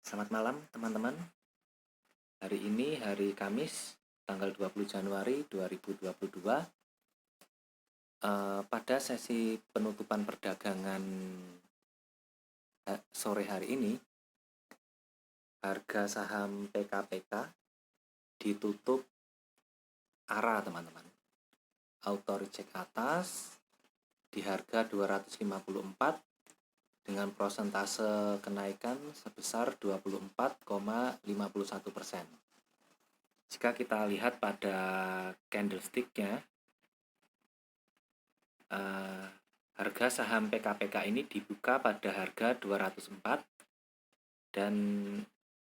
Selamat malam teman-teman. Hari ini hari Kamis, tanggal 20 Januari 2022. Pada sesi penutupan perdagangan sore hari ini, harga saham PKPK ditutup arah teman-teman. Auto reject atas di harga 254 dengan prosentase kenaikan sebesar 24,51%. Jika kita lihat pada candlestick-nya, harga saham PKPK ini dibuka pada harga 204 dan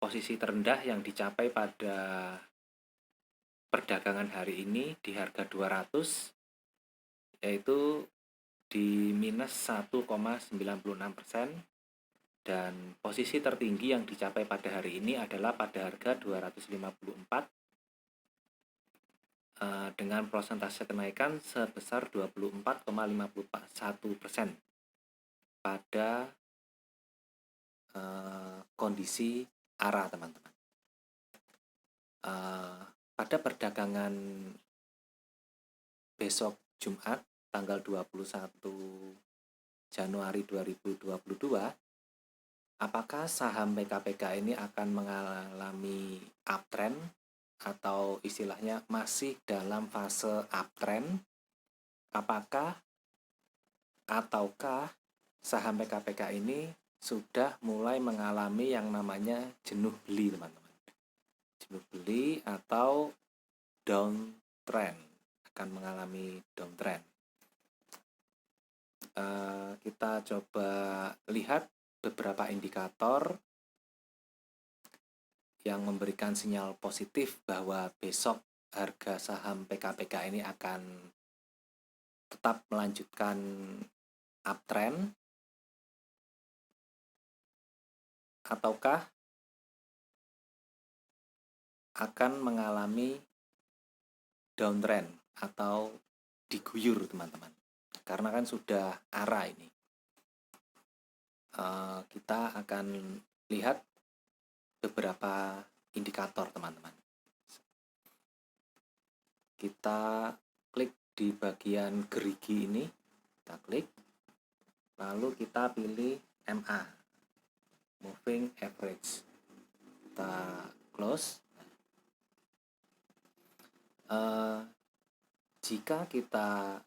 posisi terendah yang dicapai pada perdagangan hari ini di harga 200 yaitu di minus 1,96%, dan posisi tertinggi yang dicapai pada hari ini adalah pada harga 254 dengan persentase kenaikan sebesar 24,51% pada kondisi arah teman-teman. Pada perdagangan besok Jumat tanggal 21 Januari 2022, apakah saham PKPK ini akan mengalami uptrend atau istilahnya masih dalam fase uptrend? Ataukah saham PKPK ini sudah mulai mengalami yang namanya jenuh beli teman-teman? Jenuh beli atau downtrend, akan mengalami downtrend. Kita coba lihat beberapa indikator yang memberikan sinyal positif bahwa besok harga saham PKPK ini akan tetap melanjutkan uptrend, ataukah akan mengalami downtrend atau diguyur teman-teman, karena kan sudah arah ini. Kita akan lihat beberapa indikator teman-teman. Kita klik di bagian gerigi ini, kita klik, lalu kita pilih MA, Moving Average, kita close. Jika kita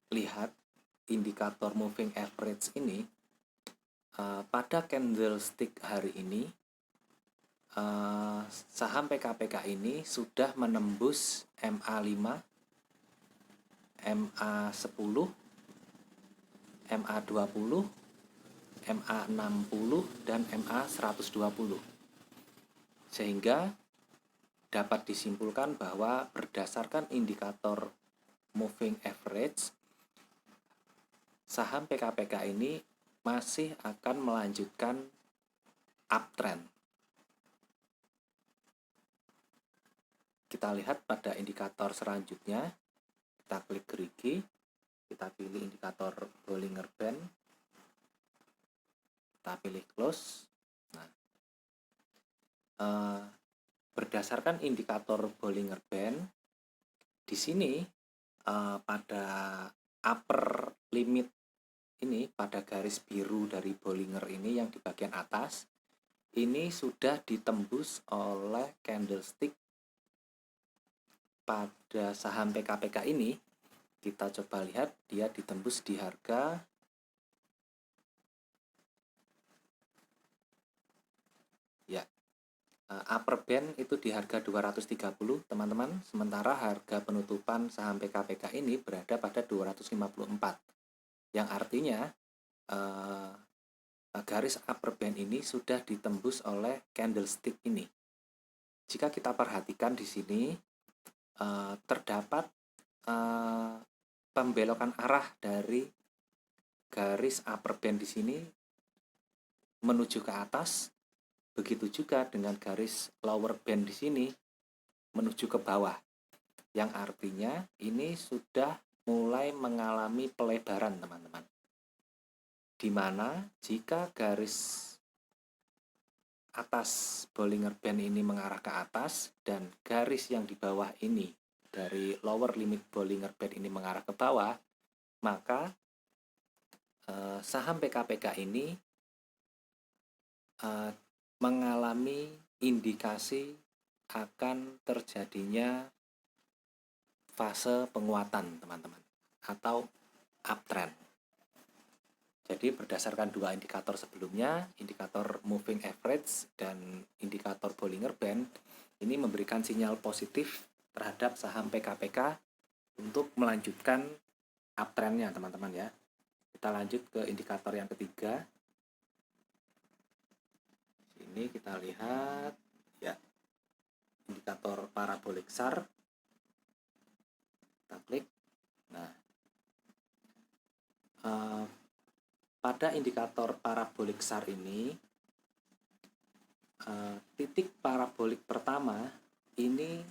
lihat indikator moving average ini, pada candlestick hari ini, saham PKPK ini sudah menembus MA5, MA10, MA20, MA60, dan MA120. Sehingga dapat disimpulkan bahwa berdasarkan indikator moving average, saham PKPK ini masih akan melanjutkan uptrend. Kita lihat pada indikator selanjutnya, kita klik gerigi, kita pilih indikator Bollinger Band, kita pilih close. Nah, berdasarkan indikator Bollinger Band, di sini pada upper limit ini, pada garis biru dari Bollinger ini yang di bagian atas, ini sudah ditembus oleh candlestick pada saham PKPK ini. Kita coba lihat, dia ditembus di harga upper band itu di harga 230 teman-teman, sementara harga penutupan saham PKPK ini berada pada 254, yang artinya garis upper band ini sudah ditembus oleh candlestick ini. Jika kita perhatikan di sini, terdapat pembelokan arah dari garis upper band di sini menuju ke atas. Begitu juga dengan garis lower band di sini menuju ke bawah, yang artinya ini sudah mulai mengalami pelebaran teman-teman. Di mana jika garis atas Bollinger Band ini mengarah ke atas dan garis yang di bawah ini dari lower limit Bollinger Band ini mengarah ke bawah, maka saham PKPK ini mengalami indikasi akan terjadinya fase penguatan, teman-teman, atau uptrend. Jadi berdasarkan dua indikator sebelumnya, indikator moving average dan indikator Bollinger Band, ini memberikan sinyal positif terhadap saham PKPK untuk melanjutkan uptrendnya, teman-teman ya. Kita lanjut ke indikator yang ketiga. Ini kita lihat ya, indikator parabolik SAR. Kita klik. Nah, pada indikator parabolik SAR ini, titik parabolik pertama ini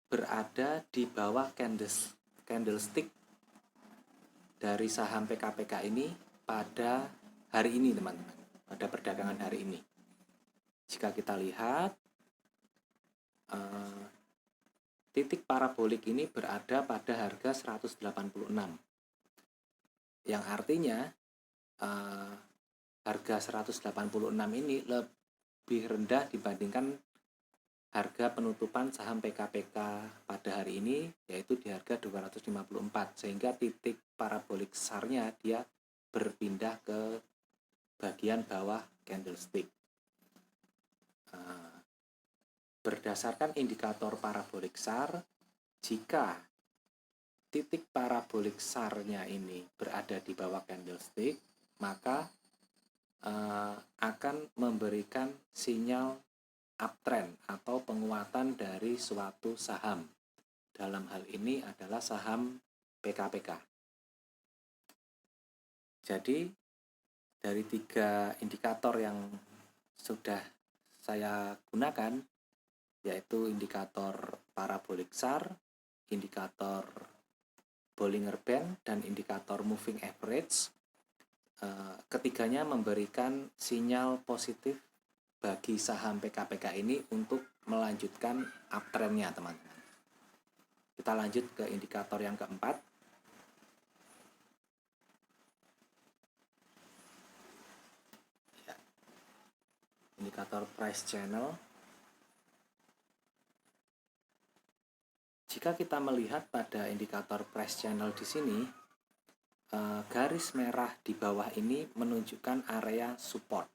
berada di bawah candlestick dari saham PKPK ini pada hari ini, teman-teman, pada perdagangan hari ini. Jika kita lihat, titik parabolik ini berada pada harga 186, yang artinya harga 186 ini lebih rendah dibandingkan harga penutupan saham PKPK pada hari ini, yaitu di harga 254, sehingga titik parabolik SAR-nya dia berpindah ke bagian bawah candlestick. Berdasarkan indikator parabolik SAR, jika titik parabolik SAR-nya ini berada di bawah candlestick, maka akan memberikan sinyal uptrend atau penguatan dari suatu saham. Dalam hal ini adalah saham PKPK. Jadi dari tiga indikator yang sudah saya gunakan, yaitu indikator parabolik SAR, indikator Bollinger Band, dan indikator moving average, ketiganya memberikan sinyal positif bagi saham PKPK ini untuk melanjutkan uptrendnya, teman-teman. Kita lanjut ke indikator yang keempat. Ya. Indikator price channel. Jika kita melihat pada indikator price channel di sini, garis merah di bawah ini menunjukkan area support.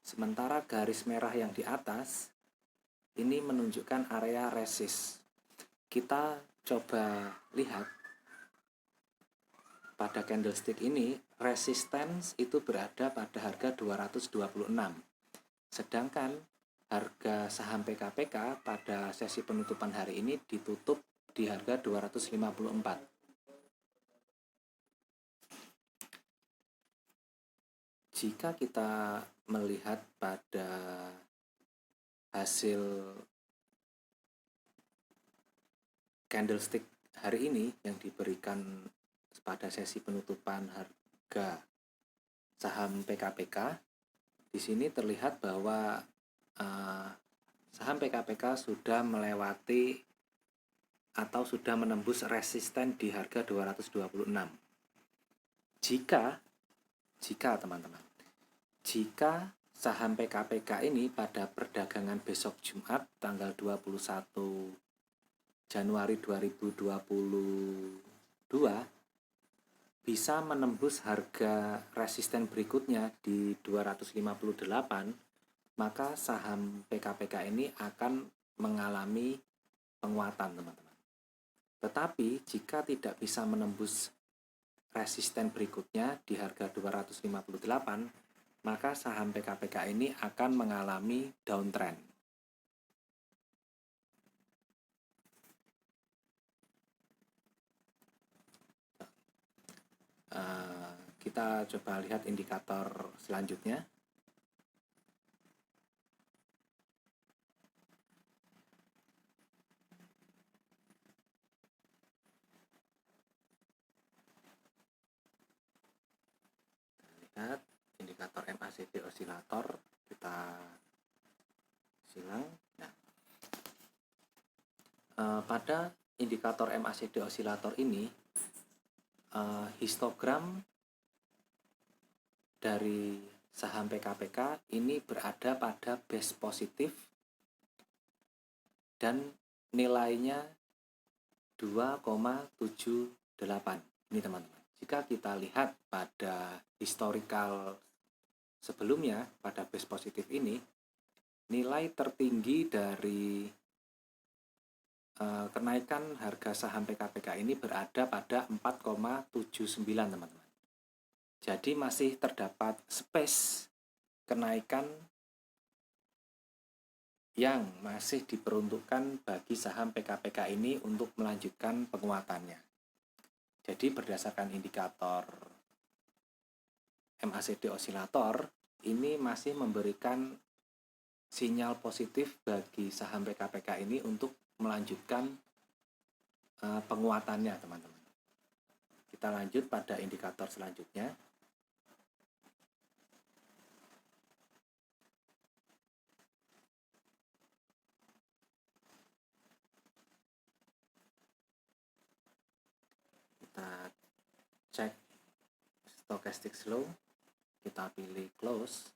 Sementara garis merah yang di atas ini menunjukkan area resist. Kita coba lihat pada candlestick ini, resistance itu berada pada harga 226. Sedangkan harga saham PKPK pada sesi penutupan hari ini ditutup di harga 254. Jika kita melihat pada hasil candlestick hari ini yang diberikan pada sesi penutupan harga saham PKPK, di sini terlihat bahwa saham PKPK sudah melewati atau sudah menembus resisten di harga 226. Jika teman-teman, jika saham PKPK ini pada perdagangan besok Jumat tanggal 21 Januari 2022 bisa menembus harga resisten berikutnya di 258, maka saham PKPK ini akan mengalami penguatan, teman-teman. Tetapi jika tidak bisa menembus resisten berikutnya di harga 258, maka saham PKPK ini akan mengalami downtrend. Kita coba lihat indikator selanjutnya. Lihat indikator MACD osilator, kita silang. Nah, pada indikator MACD osilator ini, histogram dari saham PKPK ini berada pada base positif dan nilainya 2,78. Ini teman-teman. Jika kita lihat pada historical sebelumnya, pada base positif ini, nilai tertinggi dari kenaikan harga saham PKPK ini berada pada 4,79 teman-teman. Jadi masih terdapat space kenaikan yang masih diperuntukkan bagi saham PKPK ini untuk melanjutkan penguatannya. Jadi berdasarkan indikator MACD osilator, ini masih memberikan sinyal positif bagi saham PKPK ini untuk melanjutkan penguatannya, teman-teman. Kita lanjut pada indikator selanjutnya. Kita cek stochastic slow, kita pilih close.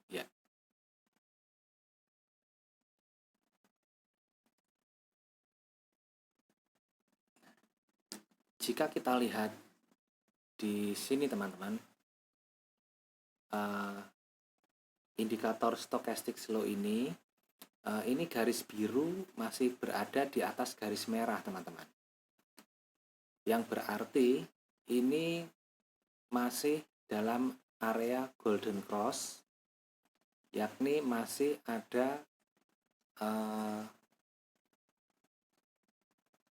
Ya. Jika kita lihat di sini teman-teman, indikator stochastic slow ini garis biru masih berada di atas garis merah teman-teman. Yang berarti ini masih dalam area golden cross, yakni masih ada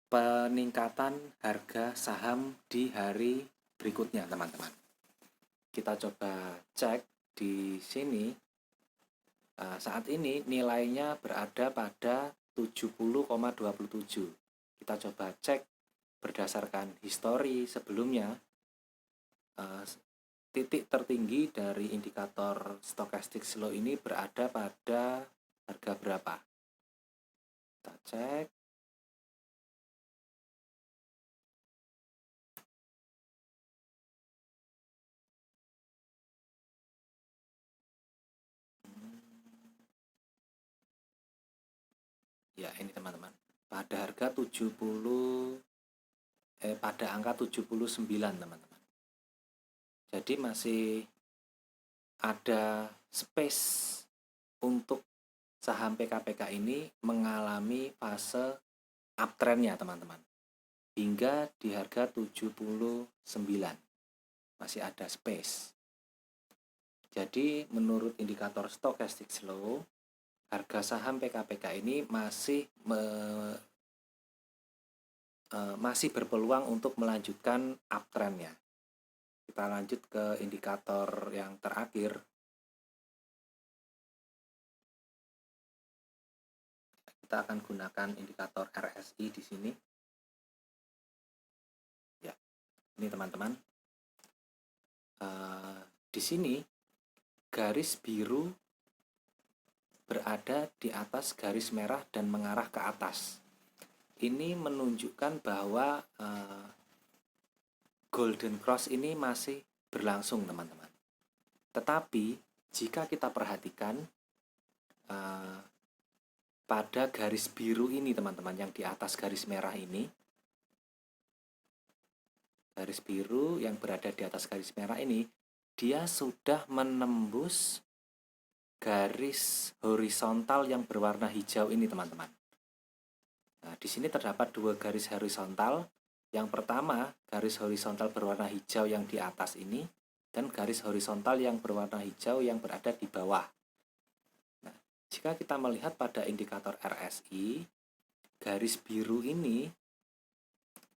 peningkatan harga saham di hari berikutnya teman-teman. Kita coba cek di sini. Saat ini nilainya berada pada 70,27. Kita coba cek berdasarkan histori sebelumnya, titik tertinggi dari indikator stochastic slow ini berada pada harga berapa? Kita cek. Ya, ini teman-teman. Pada harga pada angka 79 teman-teman. Jadi masih ada space untuk saham PKPK ini mengalami fase uptrendnya teman-teman. Hingga di harga 79 masih ada space. Jadi menurut indikator stochastic slow, harga saham PKPK ini masih berpeluang untuk melanjutkan uptrendnya. Kita lanjut ke indikator yang terakhir. Kita akan gunakan indikator RSI di sini. Ya, ini teman-teman. Di sini garis biru berada di atas garis merah dan mengarah ke atas. Ini menunjukkan bahwa golden cross ini masih berlangsung teman-teman. Tetapi jika kita perhatikan pada garis biru ini teman-teman, yang di atas garis merah ini, garis biru yang berada di atas garis merah ini, dia sudah menembus garis horizontal yang berwarna hijau ini teman-teman. Nah, di sini terdapat dua garis horizontal. Yang pertama, garis horizontal berwarna hijau yang di atas ini, dan garis horizontal yang berwarna hijau yang berada di bawah. Nah, jika kita melihat pada indikator RSI, garis biru ini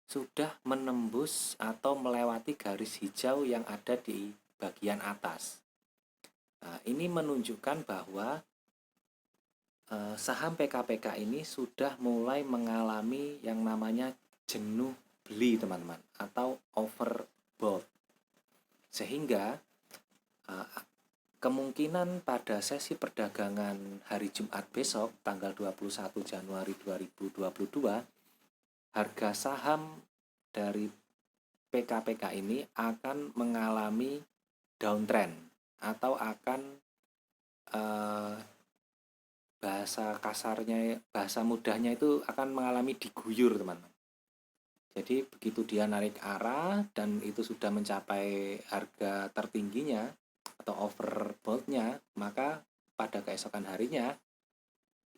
sudah menembus atau melewati garis hijau yang ada di bagian atas. Nah, ini menunjukkan bahwa saham PKPK ini sudah mulai mengalami yang namanya jenuh beli, teman-teman, atau overbought. Sehingga kemungkinan pada sesi perdagangan hari Jumat besok tanggal 21 Januari 2022, harga saham dari PKPK ini akan mengalami downtrend atau akan bahasa kasarnya, bahasa mudahnya itu akan mengalami diguyur, teman-teman. Jadi begitu dia narik arah dan itu sudah mencapai harga tertingginya atau overbought-nya, maka pada keesokan harinya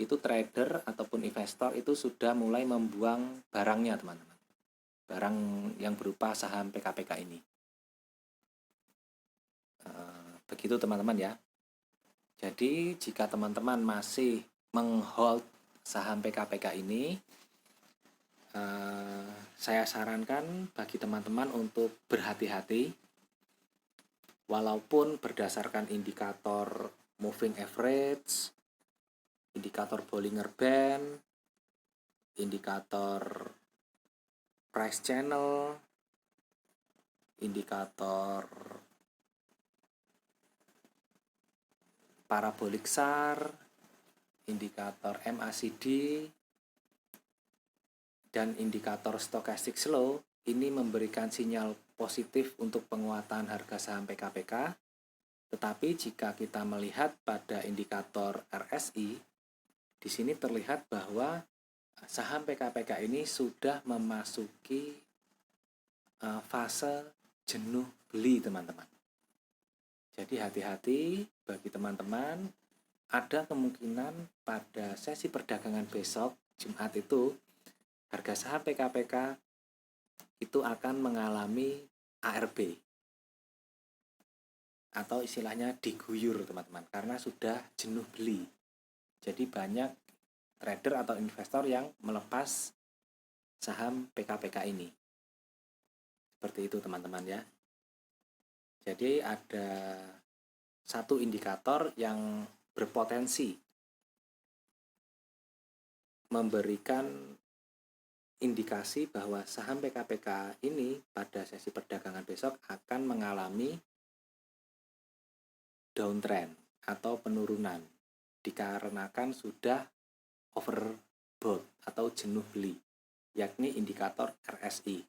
itu trader ataupun investor itu sudah mulai membuang barangnya, teman-teman. Barang yang berupa saham PKPK ini. Begitu, teman-teman, ya. Jadi jika teman-teman masih menghold saham PKPK ini, saya sarankan bagi teman-teman untuk berhati-hati. Walaupun berdasarkan indikator moving average, indikator Bollinger Band, indikator price channel, indikator parabolic SAR, indikator MACD, dan indikator stochastic slow ini memberikan sinyal positif untuk penguatan harga saham PKPK. Tetapi jika kita melihat pada indikator RSI, di sini terlihat bahwa saham PKPK ini sudah memasuki fase jenuh beli, teman-teman. Jadi hati-hati bagi teman-teman, ada kemungkinan pada sesi perdagangan besok Jumat itu harga saham PKPK itu akan mengalami ARB atau istilahnya diguyur, teman-teman, karena sudah jenuh beli. Jadi banyak trader atau investor yang melepas saham PKPK ini. Seperti itu, teman-teman, ya. Jadi ada satu indikator yang berpotensi memberikan indikasi bahwa saham PKPK ini pada sesi perdagangan besok akan mengalami downtrend atau penurunan dikarenakan sudah overbought atau jenuh beli, yakni indikator RSI.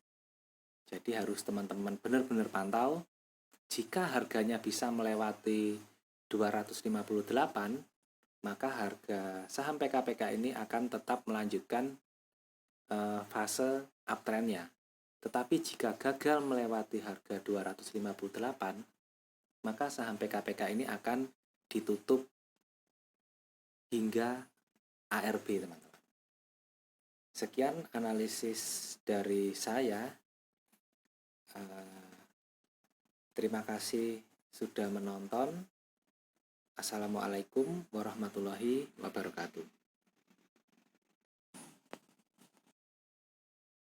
Jadi harus teman-teman benar-benar pantau. Jika harganya bisa melewati 258, maka harga saham PKPK ini akan tetap melanjutkan fase uptrendnya. Tetapi jika gagal melewati harga 258, maka saham PKPK ini akan ditutup hingga ARB, teman-teman. Sekian analisis dari saya. Terima kasih sudah menonton. Assalamualaikum warahmatullahi wabarakatuh.